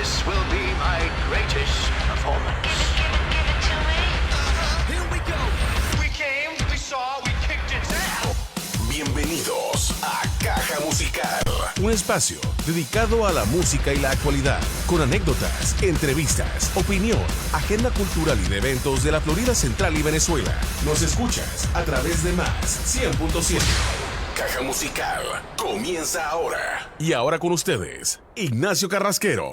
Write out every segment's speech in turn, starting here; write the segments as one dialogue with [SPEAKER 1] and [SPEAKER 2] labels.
[SPEAKER 1] This will be my greatest performance.
[SPEAKER 2] Give it to me.
[SPEAKER 1] Here we go. We came, we saw, we kicked its ass.
[SPEAKER 3] Bienvenidos a Caja Musical, un espacio dedicado a la música y la actualidad, con anécdotas, entrevistas, opinión, agenda cultural y de eventos de la Florida Central y Venezuela. Nos escuchas a través de Más 100.7. Caja Musical comienza ahora. Y ahora con ustedes, Ignacio Carrasquero.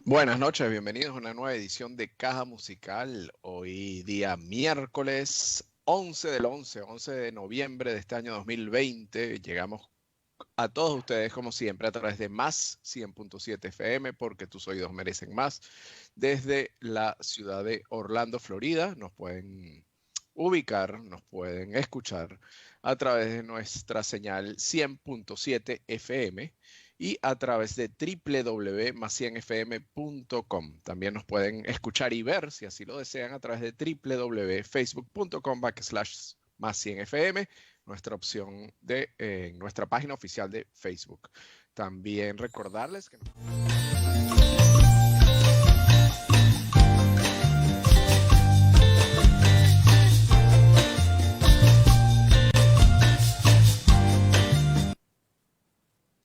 [SPEAKER 4] Buenas noches, bienvenidos a una nueva edición de Caja Musical. Hoy día miércoles 11 de noviembre de este año 2020. Llegamos a todos ustedes como siempre a través de Más 100.7 FM, porque tus oídos merecen más. Desde la ciudad de Orlando, Florida, nos pueden ubicar, nos pueden escuchar a través de nuestra señal 100.7 FM. Y a través de www.más100fm.com. También nos pueden escuchar y ver, si así lo desean, a través de www.facebook.com/más100fm, nuestra opción de nuestra página oficial de Facebook. También recordarles que...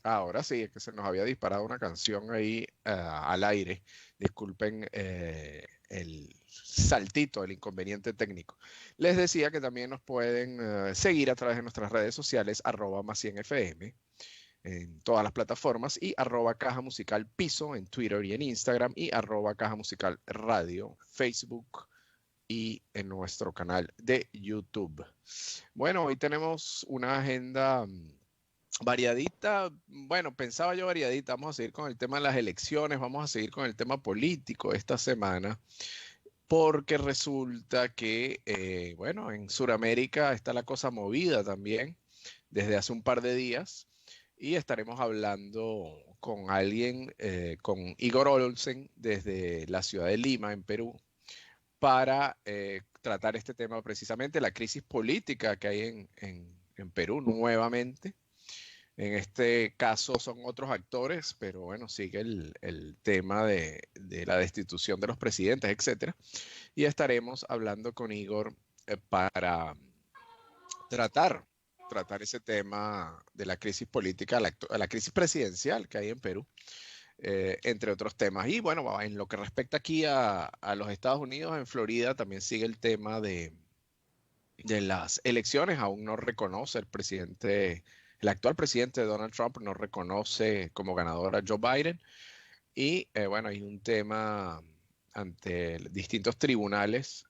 [SPEAKER 4] Ahora sí, es que se nos había disparado una canción ahí al aire. Disculpen el saltito, el inconveniente técnico. Les decía que también nos pueden seguir a través de nuestras redes sociales, @más100fm, en todas las plataformas, y @caja musical piso en Twitter y en Instagram, y @caja musical radio, Facebook y en nuestro canal de YouTube. Bueno, hoy tenemos una agenda... variadita, bueno, pensaba yo variadita. Vamos a seguir con el tema de las elecciones, vamos a seguir con el tema político esta semana, porque resulta que, bueno, en Sudamérica está la cosa movida también desde hace un par de días, y estaremos hablando con alguien, con Igor Olsen, desde la ciudad de Lima, en Perú, para tratar este tema precisamente, la crisis política que hay en Perú nuevamente. En este caso son otros actores, pero bueno, sigue el tema de la destitución de los presidentes, etcétera. Y estaremos hablando con Igor para tratar ese tema de la crisis política, la crisis presidencial que hay en Perú, entre otros temas. Y bueno, en lo que respecta aquí a los Estados Unidos, en Florida, también sigue el tema de las elecciones. Aún no reconoce el actual presidente Donald Trump no reconoce como ganador a Joe Biden. Y bueno, hay un tema ante distintos tribunales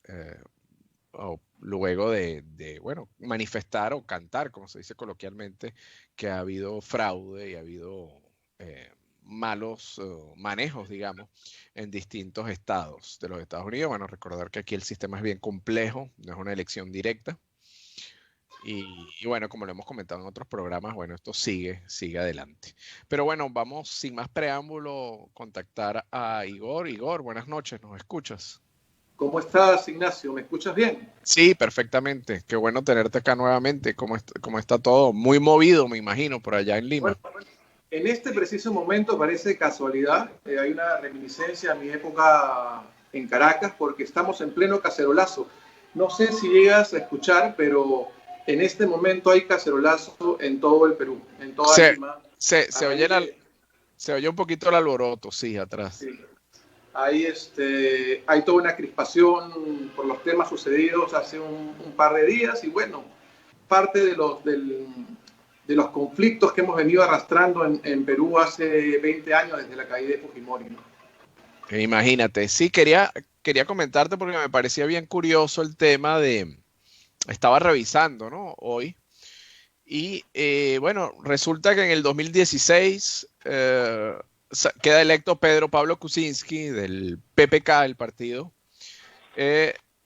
[SPEAKER 4] luego de bueno, manifestar o cantar, como se dice coloquialmente, que ha habido fraude y ha habido malos manejos, digamos, en distintos estados de los Estados Unidos. Bueno, recordar que aquí el sistema es bien complejo, no es una elección directa. Y bueno, como lo hemos comentado en otros programas, bueno, esto sigue adelante. Pero bueno, vamos sin más preámbulo contactar a Igor. Igor, buenas noches, ¿nos escuchas?
[SPEAKER 5] ¿Cómo estás, Ignacio? ¿Me escuchas bien?
[SPEAKER 4] Sí, perfectamente. Qué bueno tenerte acá nuevamente. ¿Cómo está todo? Muy movido, me imagino, por allá en Lima.
[SPEAKER 5] Bueno, en este preciso momento parece casualidad. Hay una reminiscencia a mi época en Caracas, porque estamos en pleno cacerolazo. No sé si llegas a escuchar, pero... en este momento hay cacerolazo en todo el Perú, en toda Lima.
[SPEAKER 4] Se oye un poquito el alboroto, sí, atrás. Sí.
[SPEAKER 5] Hay toda una crispación por los temas sucedidos hace un par de días, y bueno, parte de los conflictos que hemos venido arrastrando en Perú hace 20 años desde la caída de Fujimori, ¿no?
[SPEAKER 4] Imagínate, sí, quería comentarte porque me parecía bien curioso el tema de... Estaba revisando, ¿no?, hoy, y bueno, resulta que en el 2016 queda electo Pedro Pablo Kuczynski del PPK, el partido,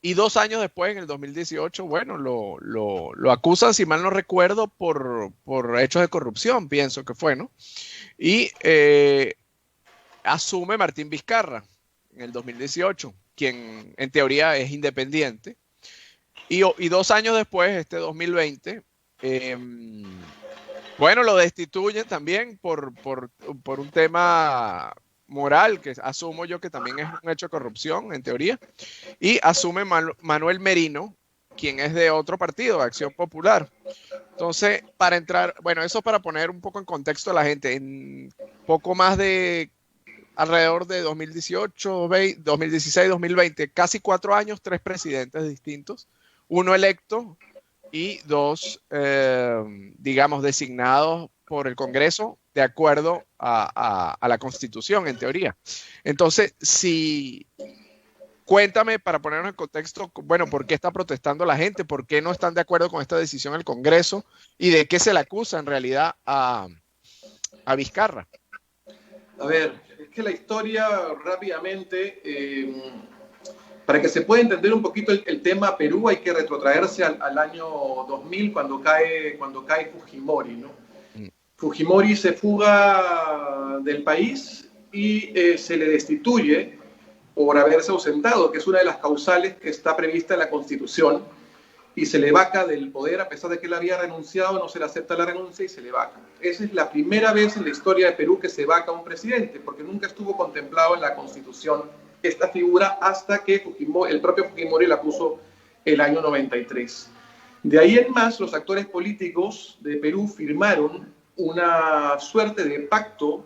[SPEAKER 4] y 2 años después, en el 2018, bueno, lo acusan, si mal no recuerdo, por hechos de corrupción, pienso que fue, ¿no? Y asume Martín Vizcarra en el 2018, quien en teoría es independiente. Y 2 años después, este 2020, bueno, lo destituyen también por un tema moral, que asumo yo que también es un hecho de corrupción, en teoría, y asume Manuel Merino, quien es de otro partido, Acción Popular. Entonces, para entrar, bueno, eso para poner un poco en contexto a la gente, en poco más de alrededor de 2018, 2016, 2020, casi 4 años, 3 presidentes distintos, uno electo y 2, digamos, designados por el Congreso de acuerdo a la Constitución, en teoría. Entonces, cuéntame, para ponernos en contexto, bueno, ¿por qué está protestando la gente? ¿Por qué no están de acuerdo con esta decisión del Congreso? ¿Y de qué se le acusa en realidad a Vizcarra?
[SPEAKER 5] A ver, es que la historia rápidamente, para que se pueda entender un poquito el tema Perú, hay que retrotraerse al año 2000 cuando cae Fujimori, ¿no? Fujimori se fuga del país y se le destituye por haberse ausentado, que es una de las causales que está prevista en la Constitución, y se le vaca del poder, a pesar de que él había renunciado, no se le acepta la renuncia y se le vaca. Esa es la primera vez en la historia de Perú que se vaca a un presidente, porque nunca estuvo contemplado en la Constitución esta figura hasta que el propio Fujimori la puso el año 93. De ahí en más, los actores políticos de Perú firmaron una suerte de pacto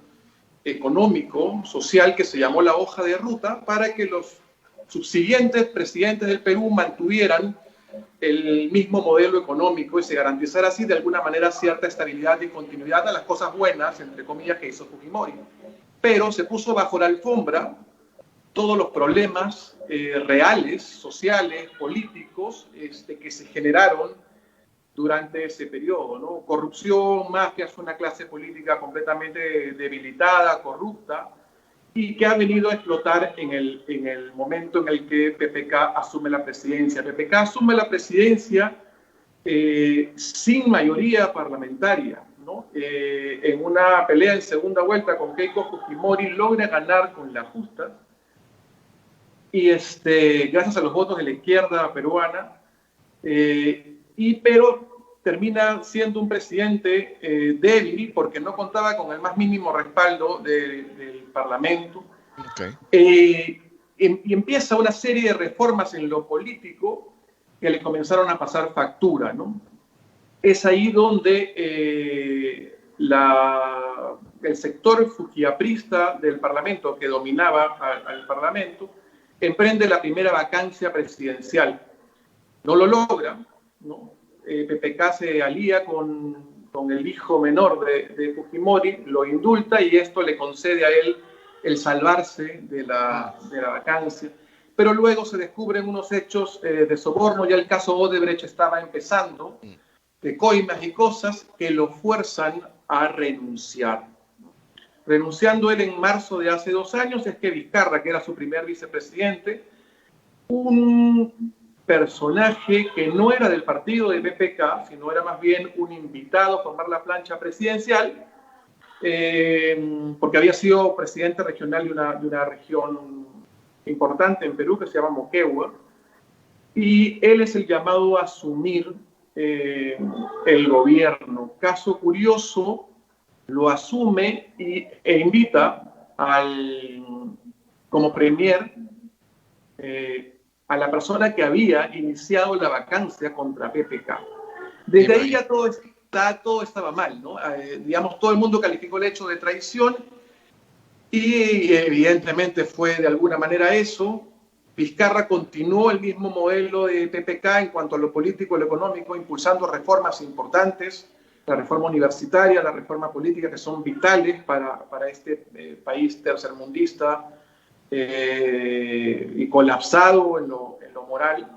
[SPEAKER 5] económico, social, que se llamó la hoja de ruta, para que los subsiguientes presidentes del Perú mantuvieran el mismo modelo económico y se garantizara así de alguna manera cierta estabilidad y continuidad a las cosas buenas, entre comillas, que hizo Fujimori. Pero se puso bajo la alfombra todos los problemas reales, sociales, políticos, que se generaron durante ese periodo, ¿no? Corrupción, mafias, una clase política completamente debilitada, corrupta, y que ha venido a explotar en el momento en el que PPK asume la presidencia. PPK asume la presidencia sin mayoría parlamentaria, ¿no? En una pelea en segunda vuelta con Keiko Fujimori logra ganar con la justa, y gracias a los votos de la izquierda peruana, pero termina siendo un presidente débil porque no contaba con el más mínimo respaldo del Parlamento. Okay. Y empieza una serie de reformas en lo político que le comenzaron a pasar factura, ¿no? Es ahí donde el sector fujiaprista del Parlamento, que dominaba al Parlamento, emprende la primera vacancia presidencial. No lo logra, ¿no? PPK se alía con el hijo menor de Fujimori, lo indulta y esto le concede a él el salvarse de la vacancia. Pero luego se descubren unos hechos de soborno, ya el caso Odebrecht estaba empezando, de coimas y cosas que lo fuerzan a renunciar. Renunciando él en marzo de hace 2 años, es que Vizcarra, que era su primer vicepresidente, un personaje que no era del partido de PPK, sino era más bien un invitado a formar la plancha presidencial, porque había sido presidente regional de una región importante en Perú que se llama Moquegua, y él es el llamado a asumir el gobierno. Caso curioso, lo asume e invita como premier a la persona que había iniciado la vacancia contra PPK. Desde ahí ya todo estaba mal, ¿no? Digamos, todo el mundo calificó el hecho de traición y evidentemente fue de alguna manera eso. Vizcarra continuó el mismo modelo de PPK en cuanto a lo político y lo económico, impulsando reformas importantes, la reforma universitaria, la reforma política, que son vitales para este país tercermundista, y colapsado en lo moral,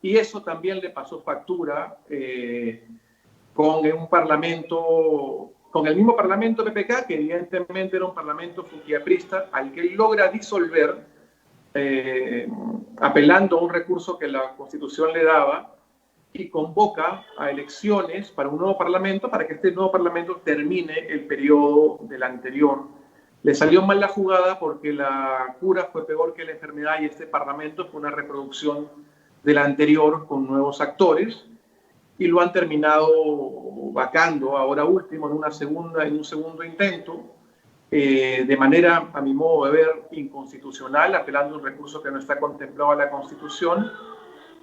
[SPEAKER 5] y eso también le pasó factura con un parlamento, con el mismo parlamento PPK, que evidentemente era un parlamento fujiaprista, al que él logra disolver, apelando a un recurso que la Constitución le daba, y convoca a elecciones para un nuevo parlamento, para que este nuevo parlamento termine el periodo del anterior. Le salió mal la jugada porque la cura fue peor que la enfermedad y este parlamento fue una reproducción de la anterior con nuevos actores y lo han terminado vacando ahora último en un segundo intento, de manera, a mi modo de ver, inconstitucional, apelando a un recurso que no está contemplado en la Constitución.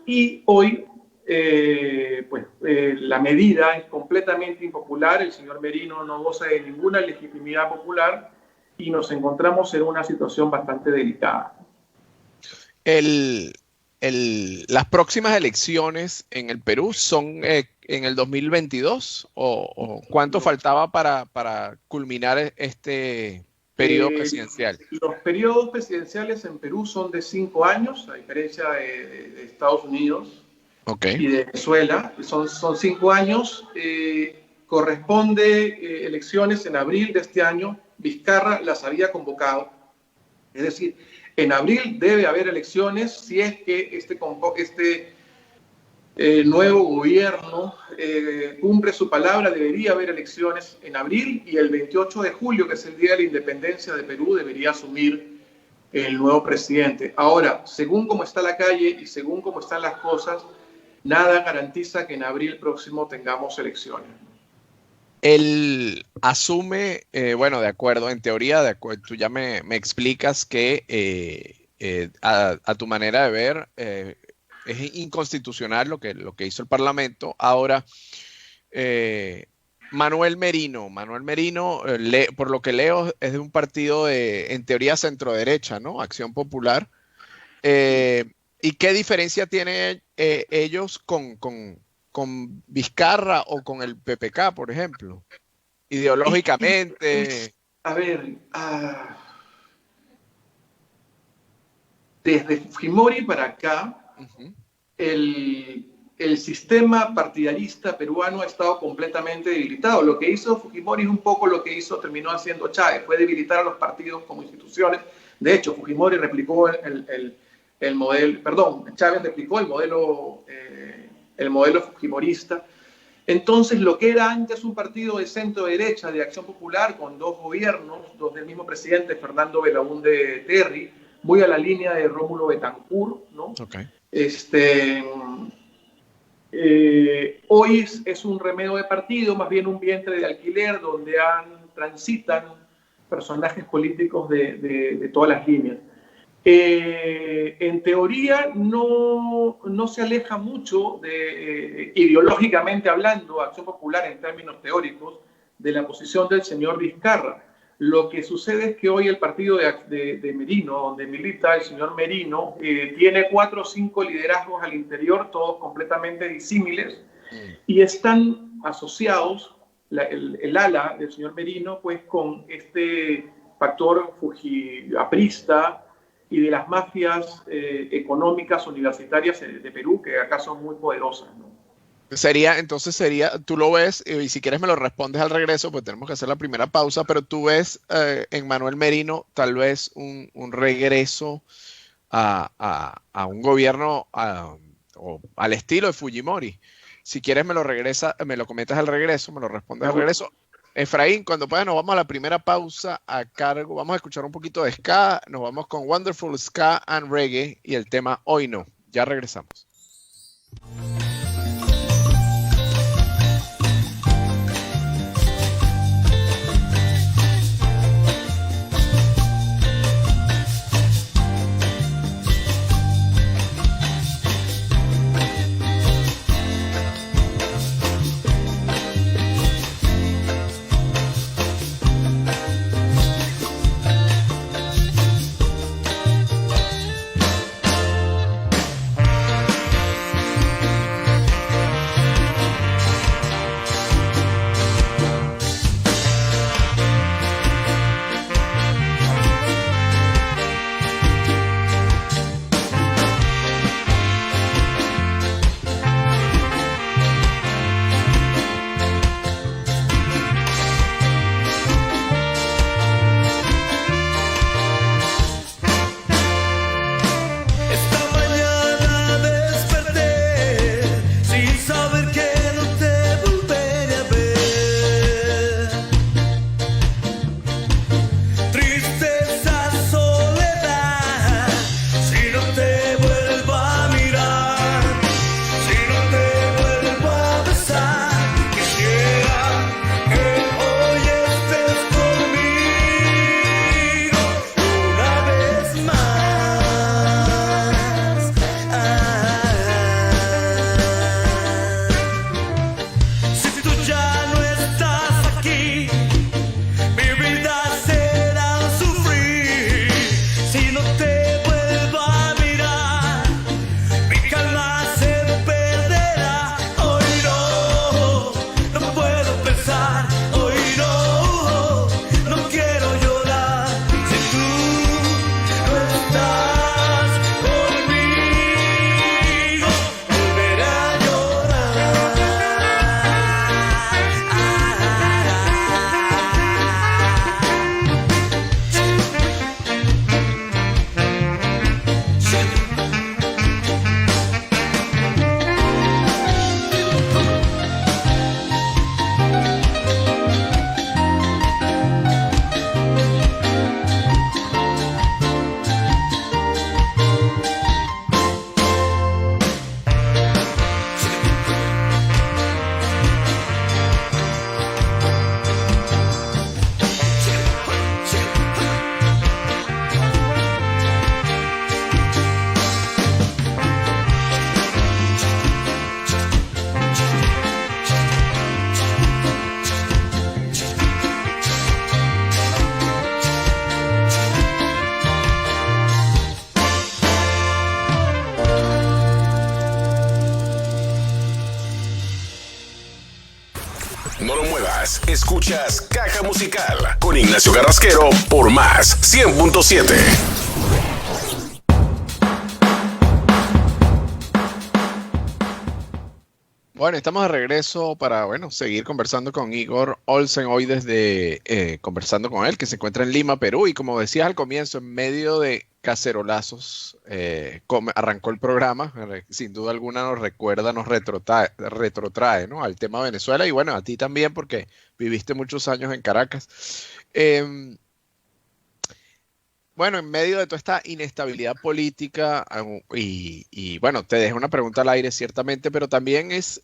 [SPEAKER 5] Y hoy, la medida es completamente impopular, el señor Merino no goza de ninguna legitimidad popular y nos encontramos en una situación bastante delicada.
[SPEAKER 4] Las próximas elecciones en el Perú son en el 2022 o ¿cuánto faltaba para culminar este periodo presidencial?
[SPEAKER 5] Los periodos presidenciales en Perú son de 5 años, a diferencia de Estados Unidos y de Venezuela. Son 5 años. Corresponde elecciones en abril de este año. Vizcarra las había convocado. Es decir, en abril debe haber elecciones si es que este nuevo gobierno cumple su palabra. Debería haber elecciones en abril y el 28 de julio, que es el día de la independencia de Perú, debería asumir el nuevo presidente. Ahora, según cómo está la calle y según cómo están las cosas, nada garantiza que en abril próximo tengamos elecciones.
[SPEAKER 4] Él asume, de acuerdo, en teoría, tú ya me explicas que a tu manera de ver es inconstitucional lo que hizo el Parlamento. Ahora, Manuel Merino, por lo que leo, es de un partido en teoría centro-derecha, ¿no? Acción Popular. ¿Y qué diferencia tienen ellos con Vizcarra o con el PPK, por ejemplo? Ideológicamente.
[SPEAKER 5] A ver, desde Fujimori para acá, el sistema partidarista peruano ha estado completamente debilitado. Lo que hizo Fujimori es un poco lo que terminó haciendo Chávez, fue debilitar a los partidos como instituciones. De hecho, Fujimori replicó el modelo, Chávez replicó el modelo fujimorista. Entonces, lo que era antes un partido de centro-derecha, de Acción Popular, con 2 gobiernos, 2 del mismo presidente, Fernando Belaúnde Terry, muy a la línea de Rómulo Betancourt, ¿no? Hoy es un remedio de partido, más bien un vientre de alquiler, donde transitan personajes políticos de todas las líneas. En teoría no se aleja mucho, ideológicamente hablando, Acción Popular en términos teóricos, de la posición del señor Vizcarra. Lo que sucede es que hoy el partido de Merino, donde milita el señor Merino, tiene 4 o 5 liderazgos al interior, todos completamente disímiles, y están asociados, el ala del señor Merino, pues con este factor fujiaprista y de las mafias económicas universitarias de Perú, que acá son muy poderosas, ¿no?
[SPEAKER 4] Entonces sería, tú lo ves, y si quieres me lo respondes al regreso, pues tenemos que hacer la primera pausa, pero tú ves en Manuel Merino tal vez un regreso a un gobierno o al estilo de Fujimori. Si quieres me lo comentas al regreso, me lo respondes al regreso. Efraín, cuando puedas nos vamos a la primera pausa a cargo, vamos a escuchar un poquito de ska, nos vamos con Wonderful Ska and Reggae y el tema Hoy No. Ya regresamos.
[SPEAKER 3] más. Escuchas Caja Musical con Ignacio Carrasquero por Más 100.7.
[SPEAKER 4] Bueno, estamos de regreso para, seguir conversando con Igor Olsen hoy desde conversando con él, que se encuentra en Lima, Perú. Y como decías al comienzo, en medio de cacerolazos, arrancó el programa. Sin duda alguna nos recuerda, nos retrotrae, ¿no?, al tema de Venezuela. Y bueno, a ti también, porque viviste muchos años en Caracas. Bueno, en medio de toda esta inestabilidad política, y bueno, te dejo una pregunta al aire ciertamente, pero también es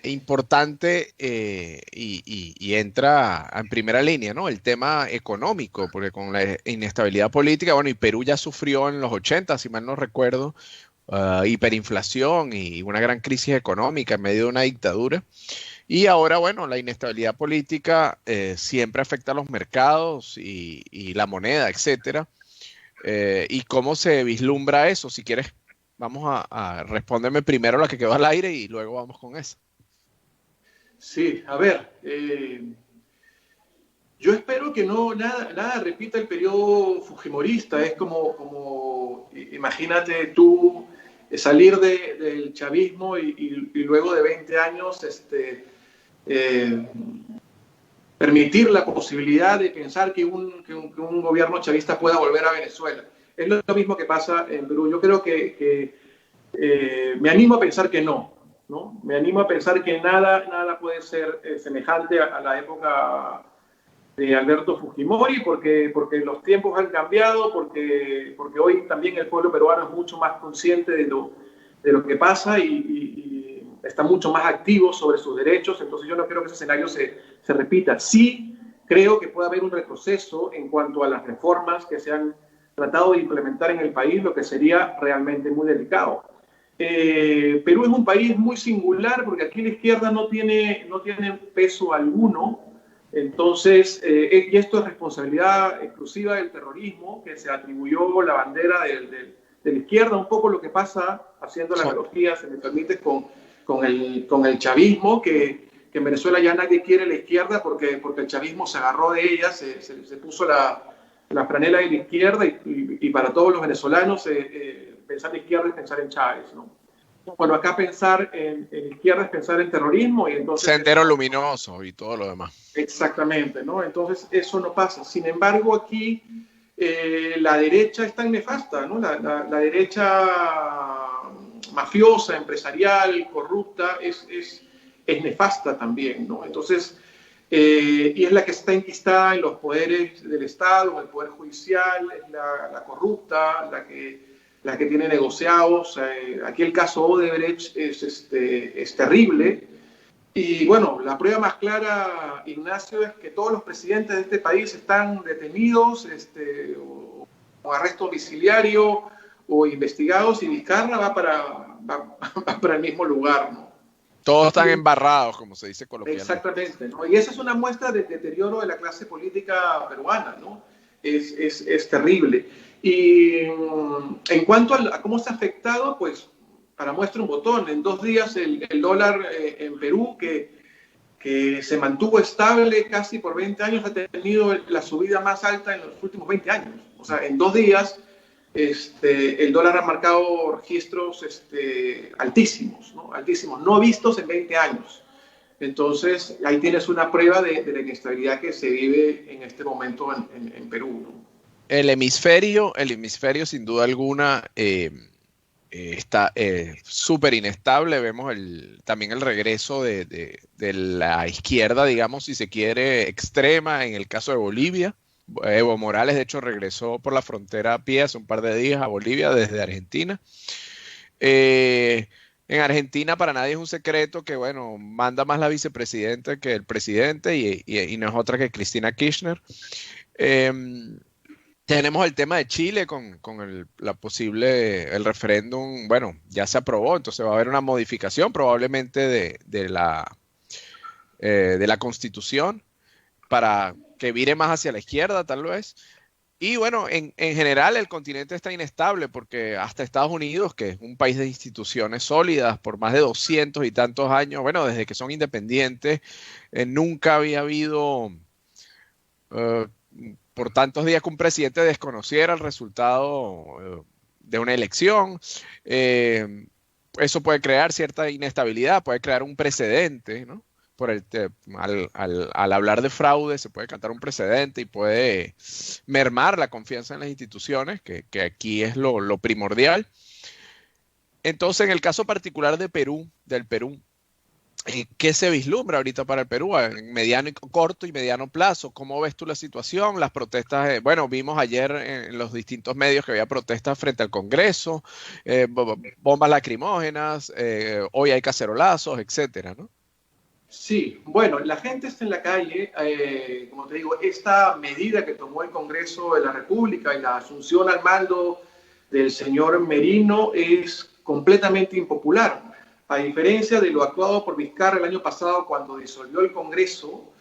[SPEAKER 4] importante y entra en primera línea, ¿no?, el tema económico, porque con la inestabilidad política, bueno, y Perú ya sufrió en los 80, si mal no recuerdo, hiperinflación y una gran crisis económica en medio de una dictadura. Y ahora, bueno, la inestabilidad política siempre afecta a los mercados y la moneda, etcétera. ¿Y cómo se vislumbra eso? Si quieres, vamos a responderme primero la que quedó al aire y luego vamos con esa.
[SPEAKER 5] Sí, a ver, yo espero que nada repita el periodo fujimorista. Es como imagínate tú salir del chavismo y luego de 20 años permitir la posibilidad de pensar que un gobierno chavista pueda volver a Venezuela. Es lo mismo que pasa en Perú. Yo creo que me animo a pensar que no. Me animo a pensar que nada puede ser semejante a la época de Alberto Fujimori, porque los tiempos han cambiado, porque hoy también el pueblo peruano es mucho más consciente de lo que pasa y está mucho más activo sobre sus derechos. Entonces yo no creo que ese escenario se repita. Sí creo que puede haber un retroceso en cuanto a las reformas que se han tratado de implementar en el país, lo que sería realmente muy delicado. Perú es un país muy singular porque aquí la izquierda no tiene peso alguno. Entonces, y esto es responsabilidad exclusiva del terrorismo, que se atribuyó la bandera de la izquierda, un poco lo que pasa, haciendo la analogía, se me permite, con el chavismo, que en Venezuela ya nadie quiere la izquierda porque el chavismo se agarró de ella, se puso la franela de la izquierda y para todos los venezolanos pensar en izquierda es pensar en Chávez, ¿no? Bueno, acá pensar en izquierda es pensar en terrorismo y entonces...
[SPEAKER 4] Sendero Luminoso y todo lo demás.
[SPEAKER 5] Exactamente, ¿no? Entonces eso no pasa. Sin embargo, aquí la derecha es tan nefasta, ¿no? La derecha mafiosa, empresarial, corrupta, es nefasta también, ¿no? Entonces, y es la que está enquistada en los poderes del Estado, en el poder judicial, es la corrupta, la que tiene negociados. Aquí el caso Odebrecht es terrible. Y bueno, la prueba más clara, Ignacio, es que todos los presidentes de este país están detenidos o arresto domiciliario o investigados, y Vizcarra va para el mismo lugar, ¿no?
[SPEAKER 4] Todos están embarrados, como se dice coloquialmente.
[SPEAKER 5] Exactamente, ¿no? Y esa es una muestra del deterioro de la clase política peruana, ¿no? Es terrible. Y en cuanto a cómo se ha afectado, pues para muestra un botón, en 2 días el dólar en Perú, que se mantuvo estable casi por 20 años, ha tenido la subida más alta en los últimos 20 años. O sea, en 2 días el dólar ha marcado registros altísimos, ¿no? Altísimos, no vistos en 20 años. Entonces, ahí tienes una prueba de la inestabilidad que se vive en este momento en Perú, ¿no?
[SPEAKER 4] El hemisferio sin duda alguna está súper inestable. Vemos también el regreso de la izquierda, digamos, si se quiere, extrema, en el caso de Bolivia. Evo Morales, de hecho, regresó por la frontera a pie hace un par de días a Bolivia desde Argentina. En Argentina para nadie es un secreto que, bueno, manda más la vicepresidenta que el presidente y no es otra que Cristina Kirchner. Tenemos el tema de Chile con el referéndum. Bueno, ya se aprobó, entonces va a haber una modificación probablemente de la Constitución para que vire más hacia la izquierda, tal vez. Y bueno, en general el continente está inestable porque hasta Estados Unidos, que es un país de instituciones sólidas por más de 200 y tantos años, bueno, desde que son independientes, nunca había habido por tantos días que un presidente desconociera el resultado de una elección. Eso puede crear cierta inestabilidad, puede crear un precedente, ¿no? Al hablar de fraude se puede cantar un precedente y puede mermar la confianza en las instituciones, que aquí es lo primordial. Entonces, en el caso particular del Perú, ¿qué se vislumbra ahorita para el Perú en corto y mediano plazo? ¿Cómo ves tú la situación? Las protestas, bueno, vimos ayer en los distintos medios que había protestas frente al Congreso, bombas lacrimógenas, hoy hay cacerolazos, etcétera, ¿no?
[SPEAKER 5] Sí, bueno, la gente está en la calle, como te digo, esta medida que tomó el Congreso de la República y la asunción al mando del señor Merino es completamente impopular. A diferencia de lo actuado por Vizcarra el año pasado cuando disolvió el Congreso,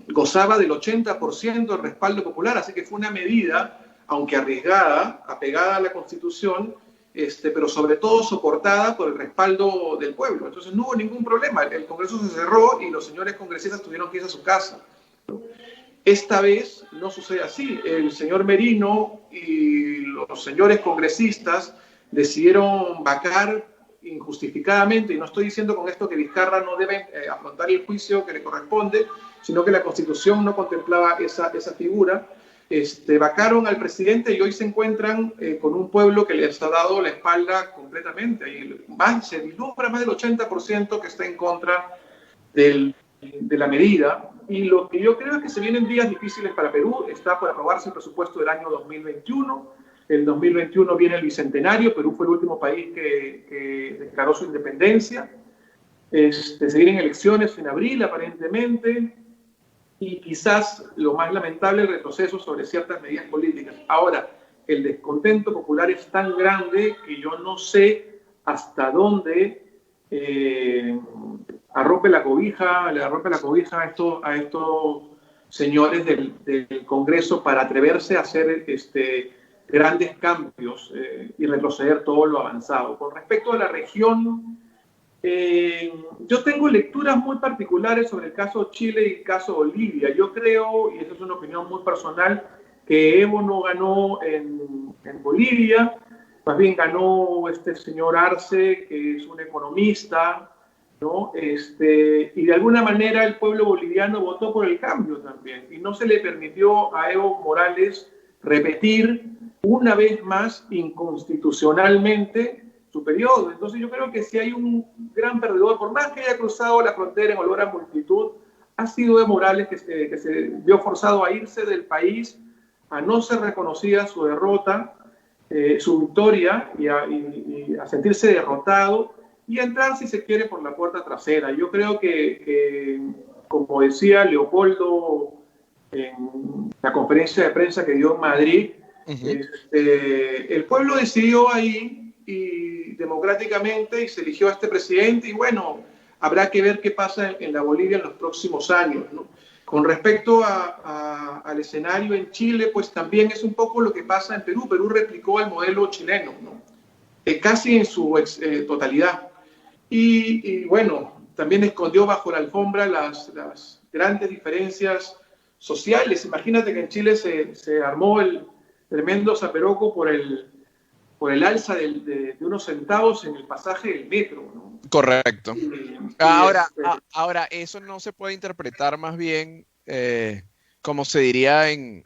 [SPEAKER 5] gozaba del 80% del respaldo popular, así que fue una medida, aunque arriesgada, apegada a la Constitución, pero sobre todo soportada por el respaldo del pueblo. Entonces no hubo ningún problema. El Congreso se cerró y los señores congresistas tuvieron que irse a su casa. Esta vez no sucede así. El señor Merino y los señores congresistas decidieron vacar injustificadamente, y no estoy diciendo con esto que Vizcarra no debe afrontar el juicio que le corresponde, sino que la Constitución no contemplaba esa figura. Vacaron al presidente y hoy se encuentran con un pueblo que les ha dado la espalda completamente. Y se vislumbra más del 80% que está en contra de la medida. Y lo que yo creo es que se vienen días difíciles para Perú. Está por aprobarse el presupuesto del año 2021. El 2021 viene el Bicentenario. Perú fue el último país que declaró su independencia. Se vienen elecciones en abril, aparentemente. Y quizás lo más lamentable, el retroceso sobre ciertas medidas políticas. Ahora, el descontento popular es tan grande que yo no sé hasta dónde le arrope la cobija a estos señores del Congreso para atreverse a hacer grandes cambios y retroceder todo lo avanzado. Con respecto a la región, yo tengo lecturas muy particulares sobre el caso Chile y el caso Bolivia. Yo creo, y esa es una opinión muy personal, que Evo no ganó en Bolivia, más bien ganó este señor Arce, que es un economista, ¿no? Y de alguna manera el pueblo boliviano votó por el cambio también, y no se le permitió a Evo Morales repetir una vez más inconstitucionalmente su periodo. Entonces yo creo que si hay un gran perdedor, por más que haya cruzado la frontera en olor a multitud, ha sido Evo Morales que se vio forzado a irse del país, a no ser reconocida su derrota, su victoria, y a sentirse derrotado y a entrar, si se quiere, por la puerta trasera. Yo creo que como decía Leopoldo en la conferencia de prensa que dio en Madrid, el pueblo decidió ahí y democráticamente y se eligió a este presidente, y bueno, habrá que ver qué pasa en la Bolivia en los próximos años, ¿no? Con respecto al escenario en Chile, pues también es un poco lo que pasa en Perú. Perú replicó el modelo chileno, ¿no? Casi en su totalidad. Y bueno, también escondió bajo la alfombra las grandes diferencias sociales. Imagínate que en Chile se armó el tremendo zaperoco por el alza de unos centavos en el pasaje del metro, ¿no?
[SPEAKER 4] Correcto. Ahora, eso no se puede interpretar más bien, como se diría en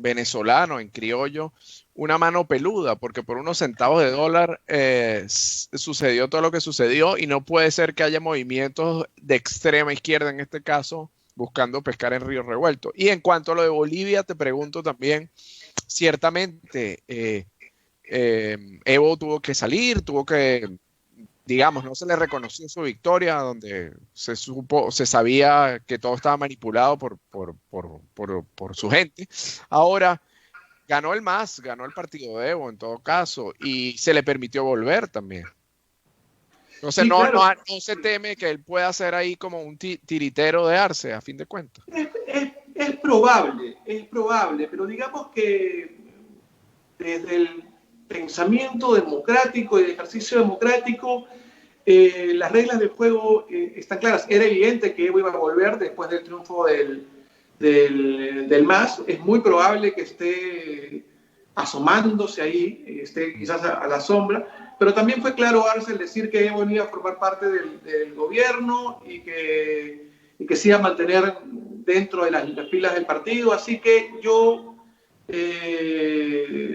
[SPEAKER 4] venezolano, en criollo, una mano peluda, porque por unos centavos de dólar sucedió todo lo que sucedió, y no puede ser que haya movimientos de extrema izquierda, en este caso, buscando pescar en río revuelto. Y en cuanto a lo de Bolivia, te pregunto también, ciertamente, Evo tuvo que salir, digamos, no se le reconoció su victoria, donde se sabía que todo estaba manipulado por su gente. Ahora ganó el MAS, ganó el partido de Evo en todo caso, y se le permitió volver también. Entonces
[SPEAKER 5] sí, claro.
[SPEAKER 4] no se teme que él pueda ser ahí como un tiritero de Arce, a fin de cuentas.
[SPEAKER 5] Es probable, es probable, pero digamos que desde el pensamiento democrático y el ejercicio democrático, las reglas del juego están claras. Era evidente que Evo iba a volver después del triunfo del MAS. Es muy probable que esté asomándose ahí, esté quizás a la sombra, pero también fue claro Arce el decir que Evo iba a formar parte del gobierno y que se iba a mantener dentro de las filas del partido. Así que yo,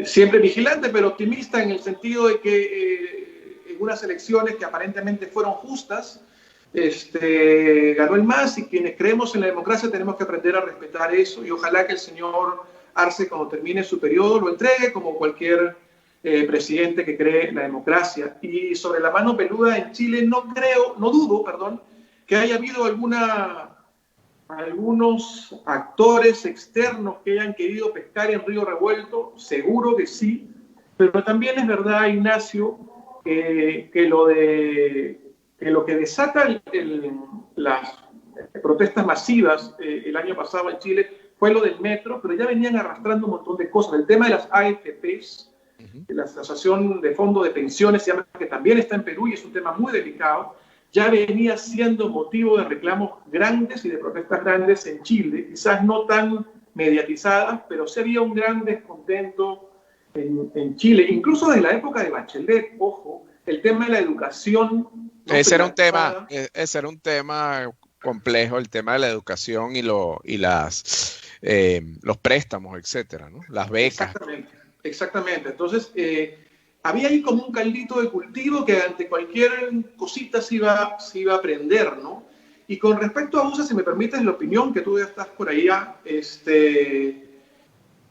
[SPEAKER 5] siempre vigilante, pero optimista en el sentido de que en unas elecciones que aparentemente fueron justas, ganó el MAS, y quienes creemos en la democracia tenemos que aprender a respetar eso, y ojalá que el señor Arce, cuando termine su periodo, lo entregue como cualquier presidente que cree en la democracia. Y sobre la mano peluda en Chile, no dudo, que haya habido algunos actores externos que hayan querido pescar en río revuelto, seguro que sí, pero también es verdad, Ignacio, que lo que desata las protestas masivas el año pasado en Chile fue lo del metro, pero ya venían arrastrando un montón de cosas. El tema de las AFPs, la Asociación de Fondo de Pensiones, se llama, que también está en Perú y es un tema muy delicado, ya venía siendo motivo de reclamos grandes y de protestas grandes en Chile, quizás no tan mediatizadas, pero sí había un gran descontento en Chile, incluso desde la época de Bachelet. Ojo, el tema de la educación.
[SPEAKER 4] Ese era un tema complejo, el tema de la educación y los préstamos, etcétera, ¿no? Las becas.
[SPEAKER 5] Exactamente. Entonces, había ahí como un caldito de cultivo que ante cualquier cosita se iba a prender, ¿no? Y con respecto a USA, si me permites la opinión, que tú ya estás por ahí,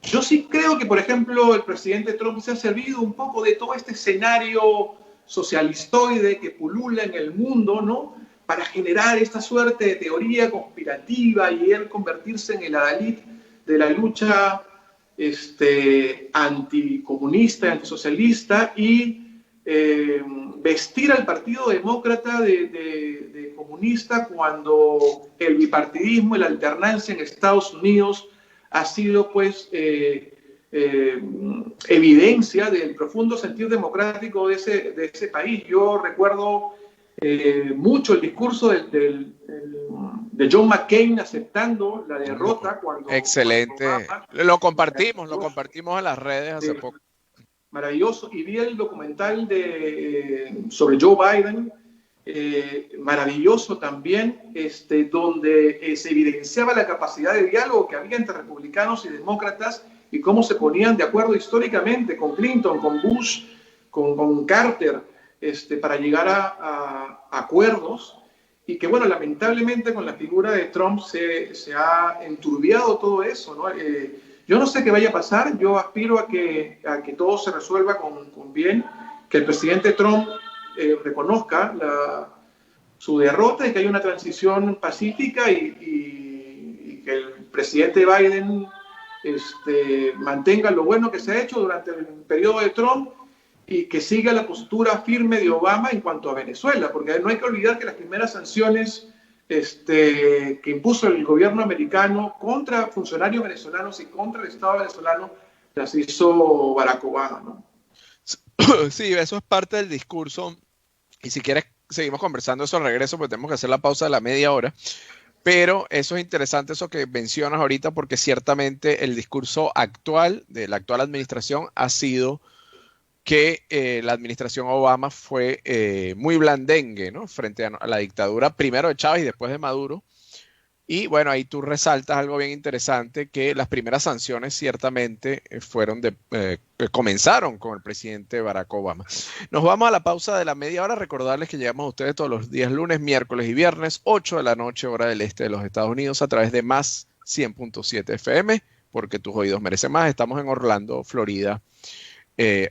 [SPEAKER 5] yo sí creo que, por ejemplo, el presidente Trump se ha servido un poco de todo este escenario socialistoide que pulula en el mundo, ¿no?, para generar esta suerte de teoría conspirativa y él convertirse en el adalid de la lucha anticomunista, antisocialista, y vestir al Partido Demócrata de comunista, cuando el bipartidismo y la alternancia en Estados Unidos ha sido, pues, evidencia del profundo sentido democrático de ese país. Yo recuerdo mucho el discurso de John McCain aceptando la derrota cuando...
[SPEAKER 4] Excelente. Lo compartimos en las redes hace poco.
[SPEAKER 5] Maravilloso. Y vi el documental sobre Joe Biden, maravilloso también, donde se evidenciaba la capacidad de diálogo que había entre republicanos y demócratas y cómo se ponían de acuerdo históricamente con Clinton, con Bush, con Carter, para llegar a acuerdos, y que, bueno, lamentablemente con la figura de Trump se ha enturbiado todo eso, ¿no? Yo no sé qué vaya a pasar. Yo aspiro a que todo se resuelva con bien, que el presidente Trump reconozca su derrota y que haya una transición pacífica, y que el presidente Biden mantenga lo bueno que se ha hecho durante el periodo de Trump y que siga la postura firme de Obama en cuanto a Venezuela, porque no hay que olvidar que las primeras sanciones que impuso el gobierno americano contra funcionarios venezolanos y contra el Estado venezolano las hizo Barack Obama, ¿no?
[SPEAKER 4] Sí, eso es parte del discurso, y si quieres seguimos conversando eso al regreso, porque tenemos que hacer la pausa de la media hora. Pero eso es interesante, eso que mencionas ahorita, porque ciertamente el discurso actual de la actual administración ha sido que la administración Obama fue muy blandengue, ¿no?, frente a la dictadura primero de Chávez y después de Maduro. Y bueno, ahí tú resaltas algo bien interesante, que las primeras sanciones ciertamente comenzaron con el presidente Barack Obama. Nos vamos a la pausa de la media hora. Recordarles que llegamos a ustedes todos los días lunes, miércoles y viernes, 8 de la noche, hora del este de los Estados Unidos, a través de Más 100.7 FM, porque tus oídos merecen más. Estamos en Orlando, Florida,